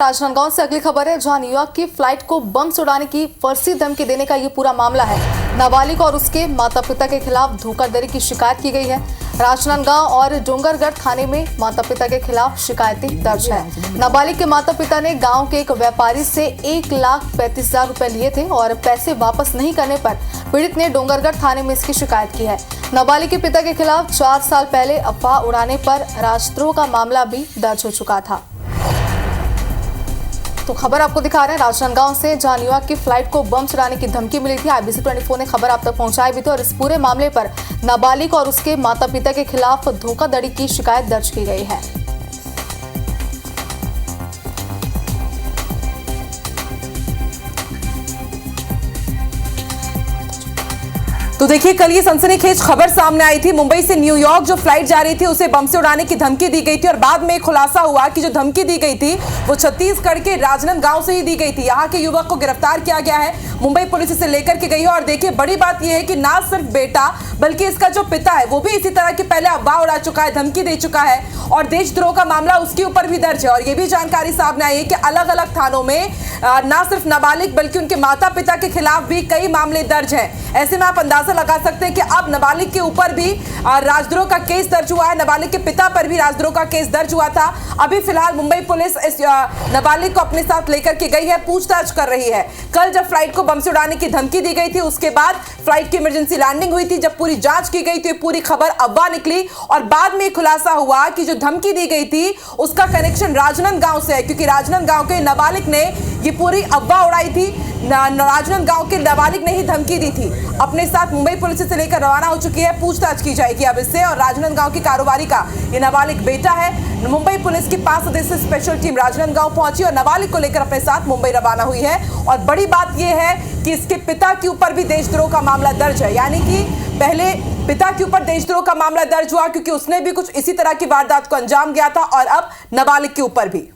राजनांदगांव से अगली खबर है, जहां न्यूयॉर्क की फ्लाइट को बम से उड़ाने की फर्जी धमकी देने का ये पूरा मामला है। नाबालिग और उसके माता पिता के खिलाफ धोखाधड़ी की शिकायत की गई है। राजनांदगांव और डोंगरगढ़ थाने में माता पिता के खिलाफ शिकायतें दर्ज है। नाबालिग के माता पिता ने गांव के एक व्यापारी से 1,35,000 रुपए लिए थे और पैसे वापस नहीं करने पर पीड़ित ने डोंगरगढ़ थाने में इसकी शिकायत की है। नाबालिग के पिता के खिलाफ 4 साल पहले अफवाह उड़ाने पर राजद्रोह का मामला भी दर्ज हो चुका था। तो खबर आपको दिखा रहे हैं राजनांदगांव से, जहां न्यूयॉर्क की फ्लाइट को बम चुराने की धमकी मिली थी। IBC 24 ने खबर आप तक पहुंचाई भी थी और इस पूरे मामले पर नाबालिग और उसके माता पिता के खिलाफ धोखाधड़ी की शिकायत दर्ज की गई है। तो देखिए, कल ये सनसनीखेज खबर सामने आई थी। मुंबई से न्यूयॉर्क जो फ्लाइट जा रही थी उसे बम से उड़ाने की धमकी दी गई थी और बाद में खुलासा हुआ कि जो धमकी दी गई थी वो छत्तीसगढ़ के राजनांदगांव से ही दी गई थी। यहाँ के युवक को गिरफ्तार किया गया है, मुंबई पुलिस इसे लेकर के गई है। और देखिए, बड़ी बात यह है कि ना सिर्फ बेटा बल्कि इसका जो पिता है वो भी इसी तरह की पहले अफवाह उड़ा चुका है, धमकी दे चुका है और देशद्रोह का मामला उसके ऊपर भी दर्ज है। और ये भी जानकारी सामने आई है कि अलग अलग थानों में ना सिर्फ नाबालिग बल्कि उनके माता पिता के खिलाफ भी कई मामले दर्ज हैं। ऐसे में आप अंदाजा लगा सकते हैं कि अब नाबालिग के ऊपर भी राजद्रोह का केस दर्ज हुआ है, नाबालिग के पिता पर भी राजद्रोह का केस दर्ज हुआ था। अभी फिलहाल मुंबई पुलिस इस नाबालिग को अपने साथ लेकर के गई है, पूछताछ कर रही है। कल जब फ्लाइट को बम से उड़ाने की धमकी दी गई थी उसके बाद फ्लाइट की इमरजेंसी लैंडिंग हुई थी। जब पूरी जांच की गई तो पूरी खबर अफवाह निकली और बाद में खुलासा हुआ कि जो धमकी दी गई थी उसका कनेक्शन राजनांदगांव से है, क्योंकि राजनांदगांव के नाबालिग ने ये पूरी अफवाह उड़ाई थी। राजनांदगांव के नाबालिग ने ही धमकी दी थी। अपने साथ मुंबई पुलिस से लेकर रवाना हो चुकी है, पूछताछ की जाएगी अब इससे। और राजनांदगांव की कारोबारी का ये नाबालिग बेटा है। मुंबई पुलिस की 5 सदस्यीय स्पेशल टीम राजनांदगांव पहुंची और नाबालिग को लेकर अपने साथ मुंबई रवाना हुई है। और बड़ी बात यह है कि इसके पिता के ऊपर भी देशद्रोह का मामला दर्ज है, यानी कि पहले पिता के ऊपर देशद्रोह का मामला दर्ज हुआ क्योंकि उसने भी कुछ इसी तरह की वारदात को अंजाम दिया था और अब नाबालिग के ऊपर भी।